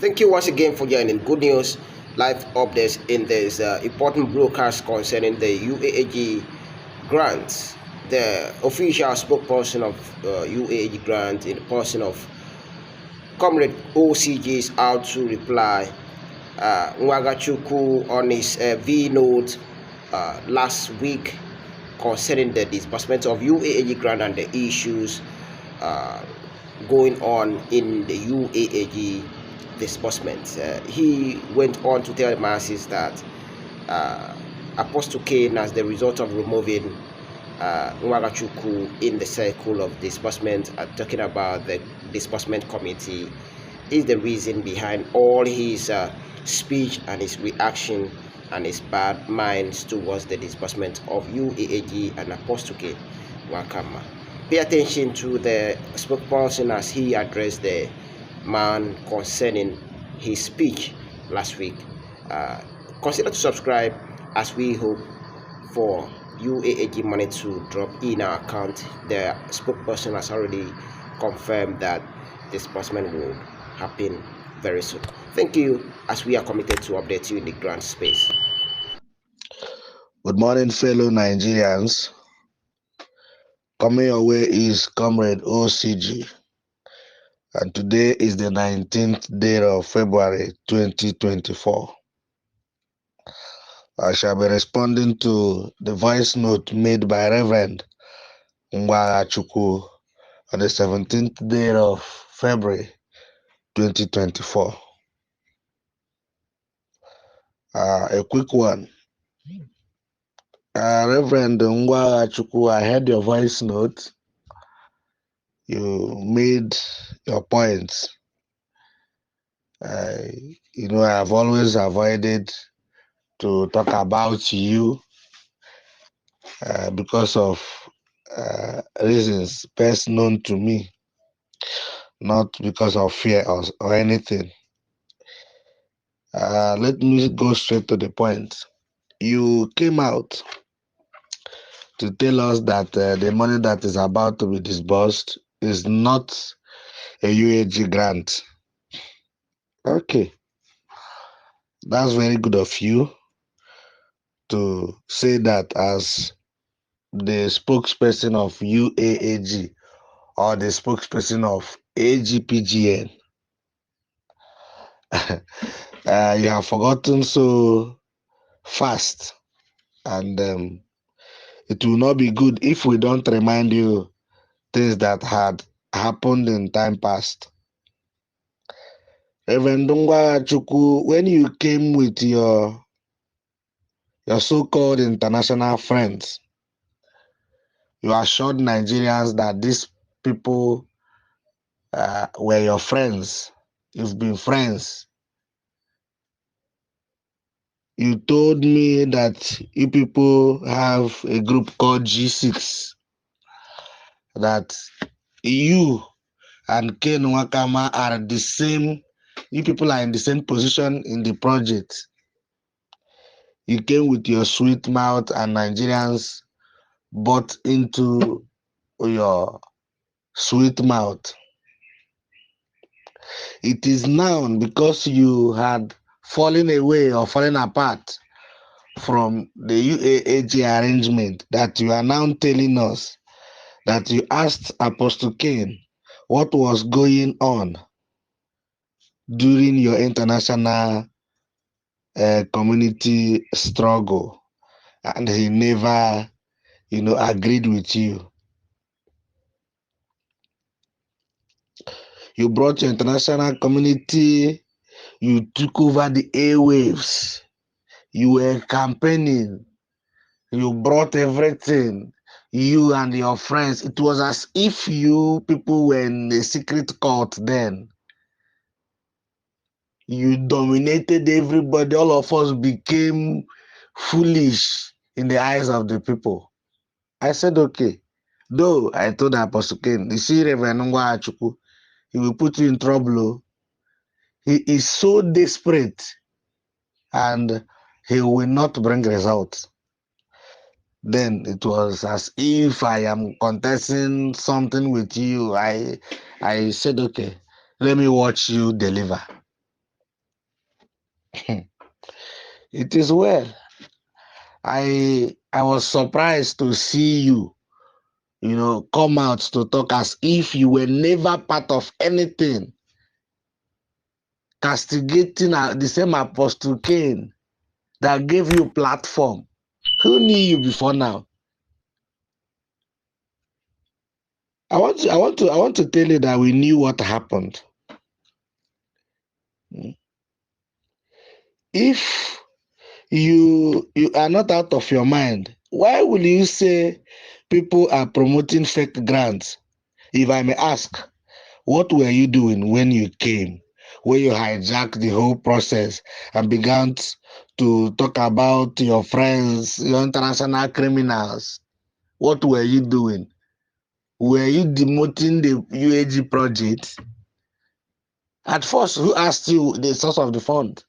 Thank you once again for joining. Good news, live updates in this important broadcast concerning the UAAG grant. The official spokesperson of UAAG grant, in the person of Comrade OCG, is out to reply. Nwagachuku on his V note last week concerning the disbursement of UAAG grant and the issues going on in the UAAG disbursement. He went on to tell the masses that Apostle Cain, as the result of removing Nwagachuku in the circle of disbursement, talking about the disbursement committee, is the reason behind all his speech and his reaction and his bad minds towards the disbursement of UAAG and Apostle Cain Wakama. Pay attention to the spokesperson as he addressed the man concerning his speech last week. Consider to subscribe as we hope for UAAG money to drop in our account. The spokesperson has already confirmed that disbursement will happen very soon. Thank you, as we are committed to update you in the grant space. Good morning, fellow Nigerians. Coming your way is Comrade OCG, and today is the 19th day of February 2024. I shall be responding to the voice note made by Reverend Nwagachuku on the 17th day of February 2024. A quick one. Reverend Nwagachuku, I heard your voice note. You made your points. I've always avoided to talk about you because of reasons best known to me, not because of fear or anything. Let me go straight to the point. You came out to tell us that the money that is about to be disbursed is not a UAG grant. Okay, that's very good of you to say that as the spokesperson of UAAG or the spokesperson of AGPGN. You have forgotten so fast, and it will not be good if we don't remind you things that had happened in time past. Reverend Nwagachuku, when you came with your so-called international friends, you assured Nigerians that these people were your friends. You've been friends. You told me that you people have a group called G6, that you and Ken Wakama are the same, you people are in the same position in the project. You came with your sweet mouth and Nigerians bought into your sweet mouth. It is now because you had fallen away or fallen apart from the UAAG arrangement that you are now telling us that you asked Apostle Cain what was going on during your international community struggle, and he never, agreed with you. You brought your international community, you took over the airwaves, you were campaigning, you brought everything, you and your friends. It was as if you people were in a secret court then. You dominated everybody. All of us became foolish in the eyes of the people. I said, okay. Though I told Apostle Cain, you see, Reverend Nwagachuku, he will put you in trouble. He is so desperate and he will not bring results. Then it was as if I am contesting something with you. I said, okay, let me watch you deliver. It is well. I was surprised to see you, come out to talk as if you were never part of anything, castigating the same Apostle Cain that gave you platform. Who knew you before now? I want to tell you that we knew what happened. If you are not out of your mind, why will you say people are promoting fake grants? If I may ask, what were you doing when you came, when you hijacked the whole process and began to talk about your friends, your international criminals? What were you doing? Were you demoting the UAG project? At first, who asked you the source of the fund?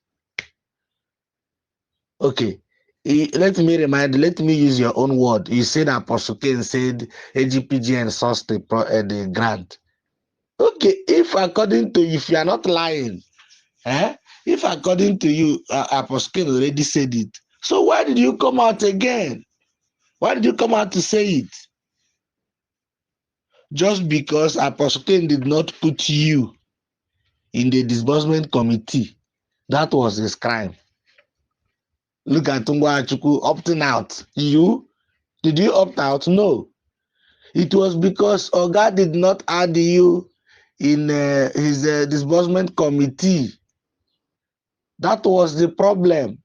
Okay. Let me use your own word. You said Apostle Cain said AGPGN sourced the grant. Okay, if you are not lying, eh? If according to you, Apostle Cain already said it, so why did you come out again? Why did you come out to say it? Just because Apostle Cain did not put you in the disbursement committee, that was his crime. Look at Nwagachuku opting out. Did you opt out? No. It was because Oga did not add you in his disbursement committee. That was the problem.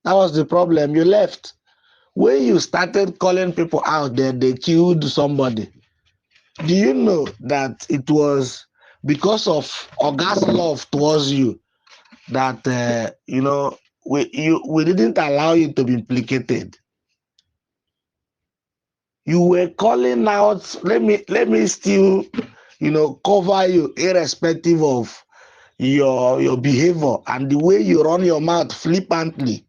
That was the problem. You left. When you started calling people out there, they killed somebody. Do you know that it was because of Oga's love towards you that we didn't allow you to be implicated? You were calling out. Let me still cover you irrespective of your behavior and the way you run your mouth flippantly.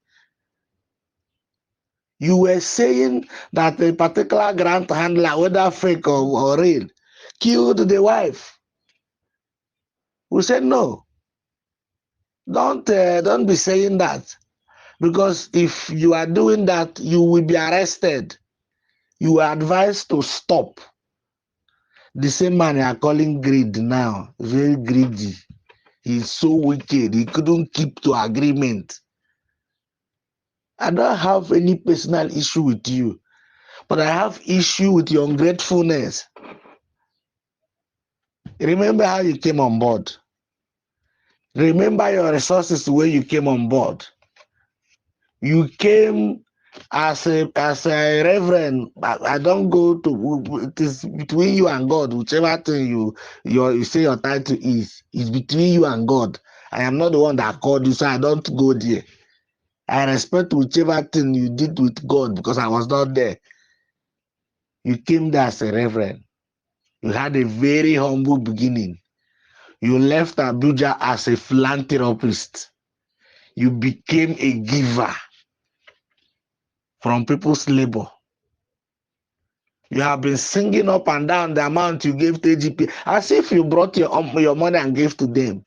You were saying that a particular grant handler, whether fake or real, killed the wife. We said no. Don't be saying that, because if you are doing that, you will be arrested. You are advised to stop. The same man you are calling greed now, very greedy. He's so wicked. He couldn't keep to agreement. I don't have any personal issue with you, but I have issue with your ungratefulness. Remember how you came on board. Remember your resources where you came on board. You came as a reverend. I don't go to. It is between you and God. Whichever thing you say your title is between you and God. I am not the one that called you, so I don't go there. I respect whichever thing you did with God because I was not there. You came there as a reverend. You had a very humble beginning. You left Abuja as a philanthropist. You became a giver from people's labor. You have been singing up and down the amount you gave to AGP as if you brought your money and gave to them.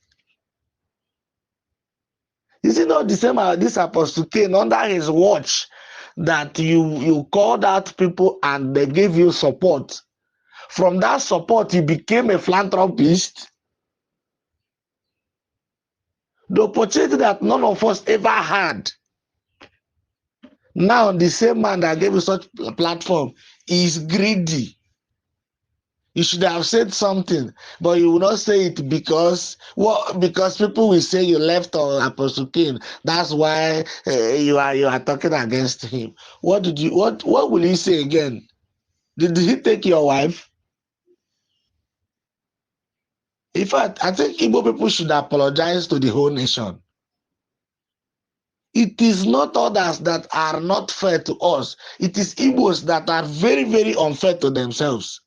Is it not the same as this Apostle Cain under his watch that you called out people and they gave you support? From that support, you became a philanthropist. The opportunity that none of us ever had. Now, the same man that gave you such a platform is greedy. You should have said something, but you will not say it because people will say you left on Apostle Cain. That's why you are talking against him. What will you say again? Did he take your wife? In fact, I think Igbo people should apologize to the whole nation. It is not others that are not fair to us. It is Igbos that are very, very unfair to themselves.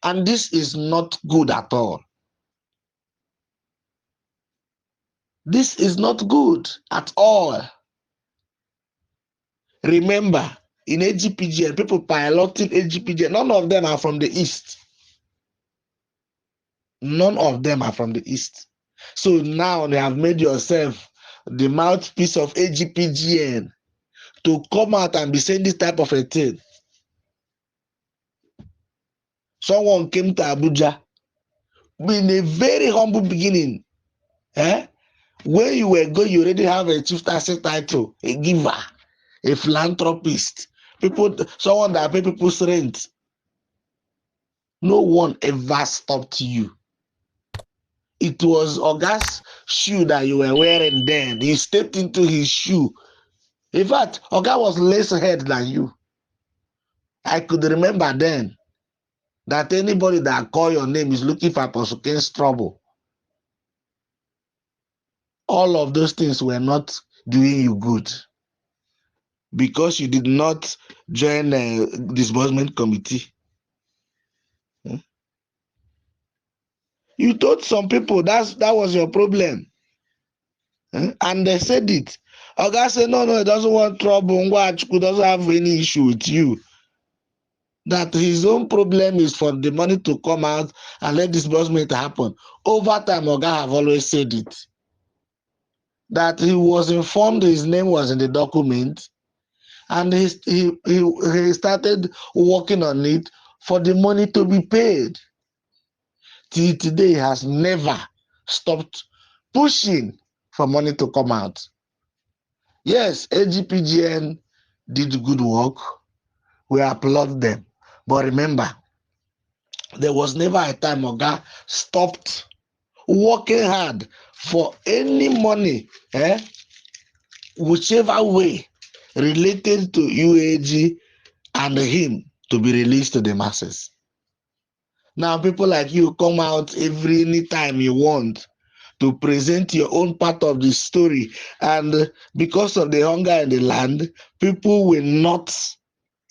And this is not good at all. This is not good at all. Remember, in AGPGN, people piloting AGPGN, none of them are from the East. None of them are from the East. So now they have made yourself the mouthpiece of AGPGN to come out and be saying this type of a thing. Someone came to Abuja in a very humble beginning. Eh? When you were going, you already have a chieftaincy title, a giver, a philanthropist, people, someone that pay people's rent. No one ever stopped you. It was Oga's shoe that you were wearing then. You stepped into his shoe. In fact, Oga was less head than you. I could remember then that anybody that call your name is looking for Apostle Ken's trouble. All of those things were not doing you good because you did not join a disbursement committee. You told some people that was your problem. And they said it. Oga said, no, he doesn't want trouble. Nwagachuku doesn't have any issue with you. That his own problem is for the money to come out and let disbursement happen. Over time, Oga have always said it. That he was informed his name was in the document, and he started working on it for the money to be paid. Till today, he has never stopped pushing for money to come out. Yes, AGPGN did good work. We applaud them. But remember, there was never a time Oga stopped working hard for any money, whichever way related to UAG and him to be released to the masses. Now, people like you come out any time you want to present your own part of the story. And because of the hunger in the land, people will not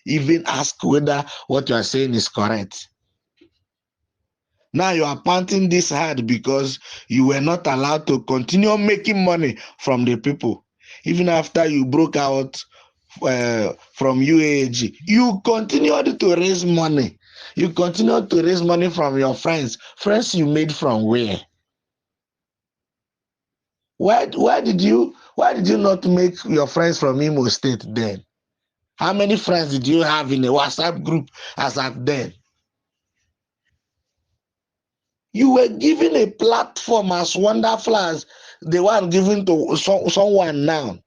even ask whether what you are saying is correct. Now you are panting this hard because you were not allowed to continue making money from the people. Even after you broke out from UAAG, you continued to raise money. You continued to raise money from your friends. Friends you made from where? Why did you not make your friends from Imo State then? How many friends did you have in a WhatsApp group as at then? You were given a platform as wonderful as the one given to someone now.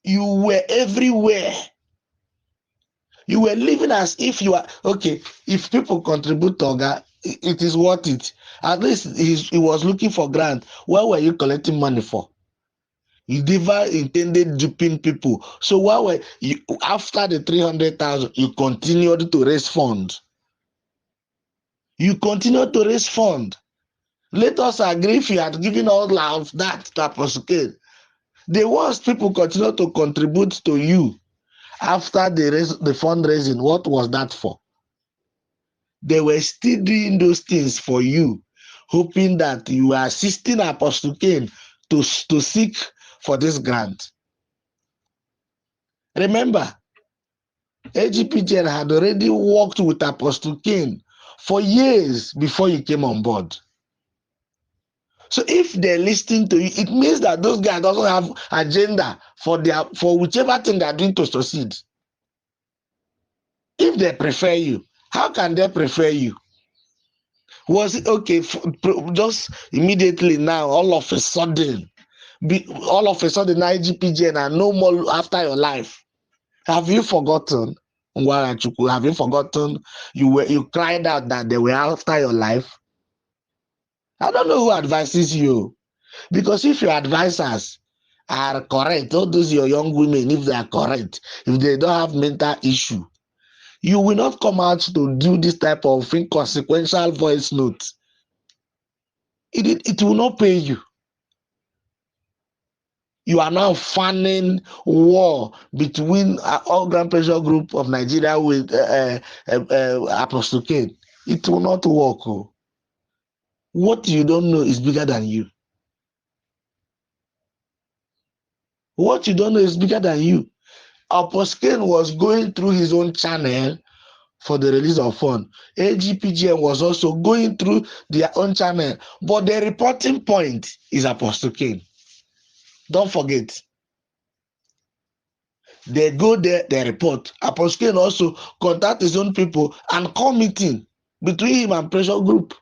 You were everywhere. You were living as if you are okay. If people contribute to Oga, it is worth it. At least he was looking for grant. Where were you collecting money for? You never intended duping people. So why were you, after the 300,000, you continued to raise funds? You continued to raise funds. Let us agree if you had given all of that to Apostle Ken. The worst people continue to contribute to you after the fundraising. What was that for? They were still doing those things for you, hoping that you were assisting Apostle Ken to seek for this grant. Remember, AGPGN had already worked with Apostle Ken for years before you came on board. So if they're listening to you, it means that those guys doesn't have agenda for whichever thing they're doing to succeed. If they prefer you, how can they prefer you? Was it okay just immediately now, all of a sudden, IGPGN are no more after your life? Have you forgotten? Nwagachuku, have you forgotten you cried out that they were after your life? I don't know who advises you. Because if your advisors are correct, all those your young women, if they are correct, if they don't have mental issue, you will not come out to do this type of inconsequential voice notes. It will not pay you. You are now fanning war between all Grand Pressure Group of Nigeria with Apostle Ken. It will not work. Oh. What you don't know is bigger than you. What you don't know is bigger than you. Apostle Ken was going through his own channel for the release of fund. AGPGN was also going through their own channel, but the reporting point is Apostle Cain. Don't forget. They go there, they report. Apostle Cain also contact his own people and call meeting between him and pressure group.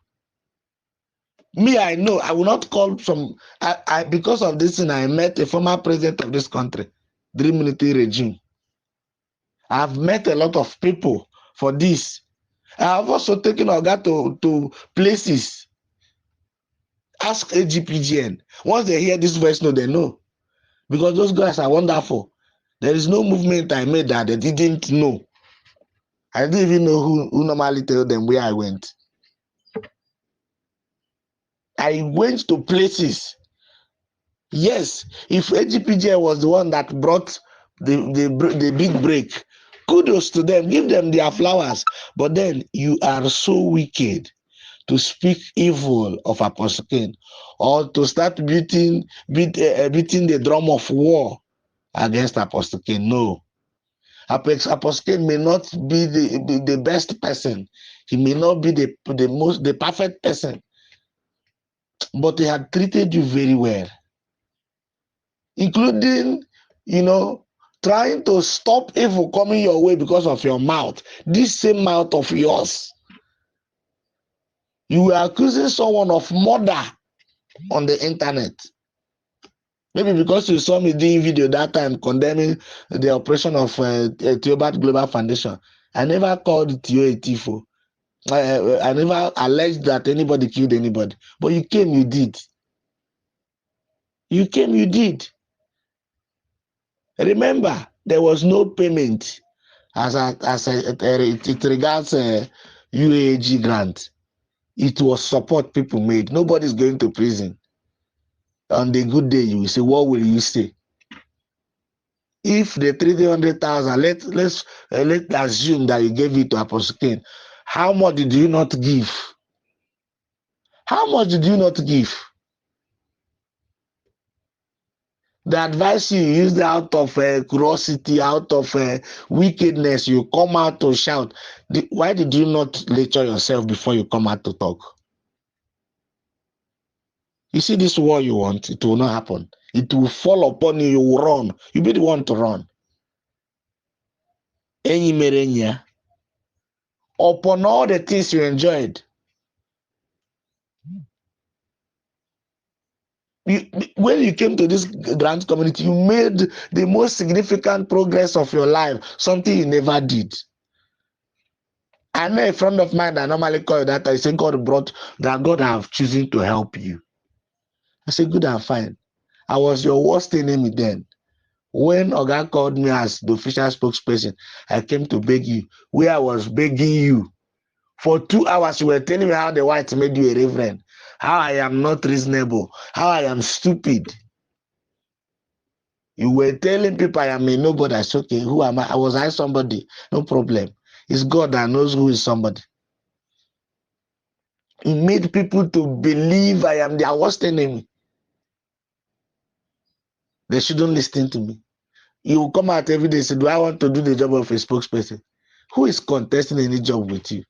Me, I know I will not call from because of this thing. I met a former president of this country, Dream military regime. I've met a lot of people for this. I have also taken Oga to places. Ask AGPGN. Once they hear this voice note, they know. Because those guys are wonderful. There is no movement I made that they didn't know. I didn't even know who normally tell them where I went. I went to places. Yes, if AGPGN was the one that brought the big break, kudos to them. Give them their flowers. But then you are so wicked to speak evil of Apostle Cain, or to start beating the drum of war against Apostle Cain. No. Apostle Cain may not be the best person. He may not be the perfect person, but he had treated you very well, including, trying to stop evil coming your way because of your mouth. This same mouth of yours. You were accusing someone of murder on the internet. Maybe because you saw me doing video that time condemning the operation of Theobarth Global Foundation. I never called you a thief. I never alleged that anybody killed anybody. But you came, you did. You came, you did. Remember, there was no payment as it regards UAAG grant. It was support people made. Nobody's going to prison. On the good day, you will say, what will you say? If the 300,000, let's assume that you gave it to Apostle Cain, how much did you not give? How much did you not give? The advice you used out of curiosity, out of wickedness, you come out to shout. Why did you not lecture yourself before you come out to talk? You see this war you want, it will not happen. It will fall upon you, you will run. You'll be the one to run. Enyi mere enyi ya. Upon all the things you enjoyed, when you came to this grant community, you made the most significant progress of your life, something you never did. I know a friend of mine that normally call you that I say God have chosen to help you. I say good and fine. I was your worst enemy then. When Oga called me as the official spokesperson, I came to beg you. Where I was begging you. For 2 hours, you were telling me how the whites made you a reverend, how I am not reasonable, how I am stupid. You were telling people I am a nobody. I said, okay, who am I? Was I somebody? No problem. It's God that knows who is somebody. He made people to believe I am their worst enemy. They shouldn't listen to me. You will come out every day and say, do I want to do the job of a spokesperson? Who is contesting any job with you?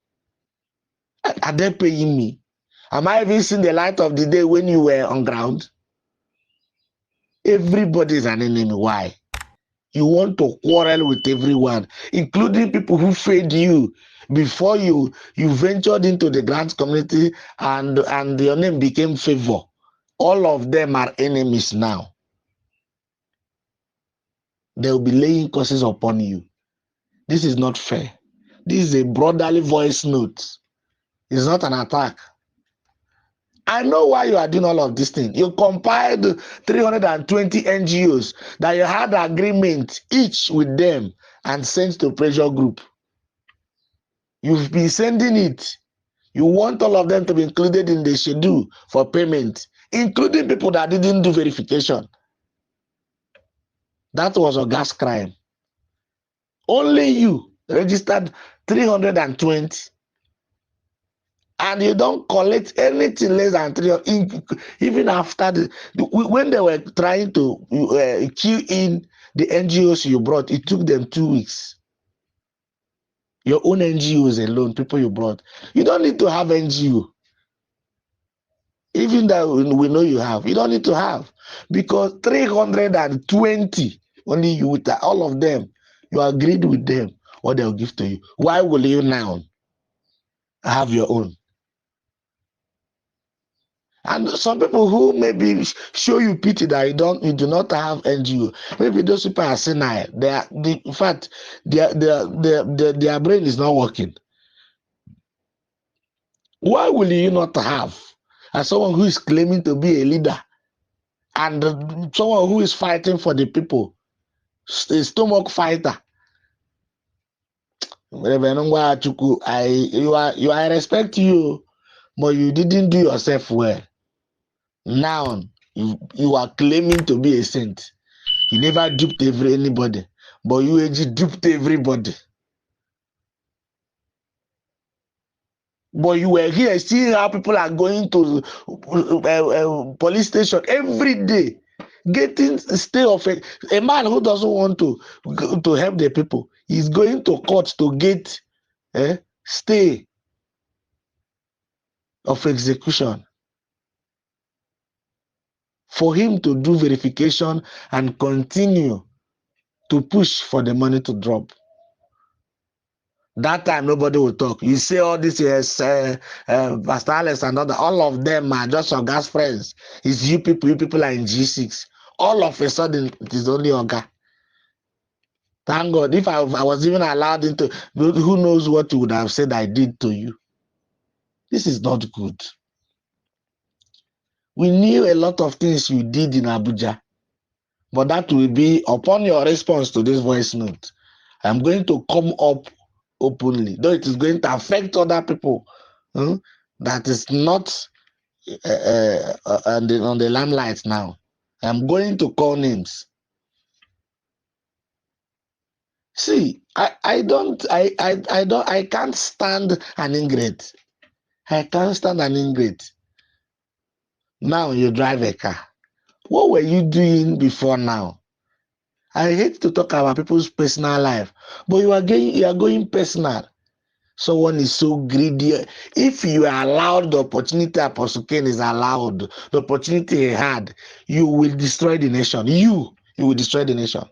Are they paying me? Am I even seeing the light of the day when you were on ground? Everybody is an enemy. Why? You want to quarrel with everyone, including people who fed you before you ventured into the grant community and your name became Favor. All of them are enemies now. They will be laying curses upon you. This is not fair. This is a brotherly voice note. It's not an attack. I know why you are doing all of these things. You compiled 320 NGOs that you had agreement each with them and sent to pressure group. You've been sending it. You want all of them to be included in the schedule for payment, including people that didn't do verification. That was a gas crime. Only you registered 320. And you don't collect anything less than 300. Even after when they were trying to queue in the NGOs you brought, it took them 2 weeks. Your own NGOs alone, people you brought. You don't need to have NGO. Even that we know you have, you don't need to have, because 320 only you with all of them, you agreed with them what they'll give to you. Why will you now have your own? And some people who maybe show you pity that you do not have NGO, maybe those people are senile. In fact, their brain is not working. Why will you not have, as someone who is claiming to be a leader and someone who is fighting for the people, a stomach fighter? Reverend Nwagachuku, I respect you, but you didn't do yourself well. Now you are claiming to be a saint. You never duped anybody, but UAG duped everybody. But you were here seeing how people are going to police station every day, getting stay of a man who doesn't want to help the people. He's going to court to get stay of execution for him to do verification and continue to push for the money to drop. That time nobody will talk. You say all this, yes, Pastor Alex and all of them are just your gas friends. It's you people are in G6. All of a sudden, it is only Oga. Thank God. If I was even allowed into, who knows what you would have said I did to you. This is not good. We knew a lot of things you did in Abuja, but that will be upon your response to this voice note. I'm going to come up openly, though it is going to affect other people. That is not on the limelight now. I'm going to call names. See, I can't stand an ingrate. I can't stand an ingrate. Now you drive a car. What were you doing before now? I hate to talk about people's personal life, but you are going personal. Someone is so greedy. If you are allowed the opportunity Apostle Ken is allowed, the opportunity he had, you will destroy the nation. You will destroy the nation.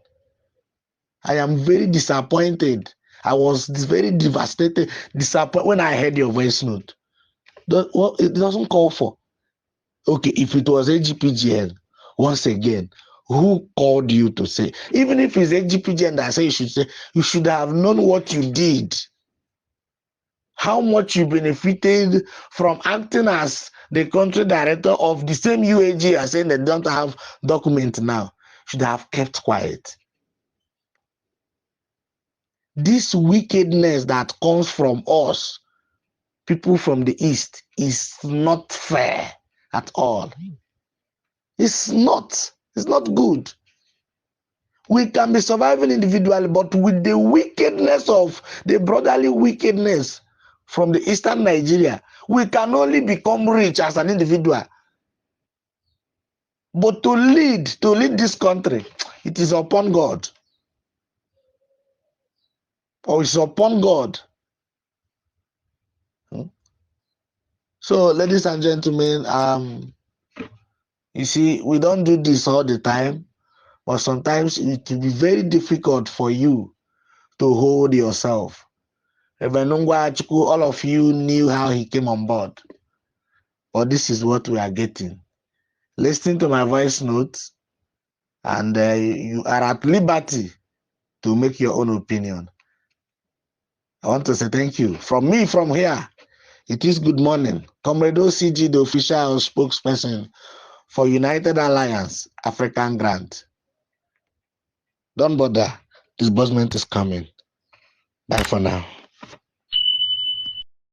I am very disappointed. I was very devastated, disappointed when I heard your voice note. It doesn't call for. Okay, if it was AGPGN, once again, who called you to say? Even if it's AGPGN that say you should say, you should have known what you did. How much you benefited from acting as the country director of the same UAG as saying they don't have document now. Should have kept quiet. This wickedness that comes from us, people from the East, is not fair at all. It's not good. We can be surviving individually, but with the wickedness of the brotherly wickedness from the Eastern Nigeria, we can only become rich as an individual. But to lead this country, it is upon God. Or it's upon God. So, ladies and gentlemen, you see, we don't do this all the time, but sometimes it will be very difficult for you to hold yourself. Reverend Nwagachuku, all of you knew how he came on board. But this is what we are getting. Listen to my voice notes, and you are at liberty to make your own opinion. I want to say thank you. From me, from here, it is good morning. Comrade OCG, the official spokesperson for United Alliance African Grant. Don't bother. Disbursement is coming. Bye for now.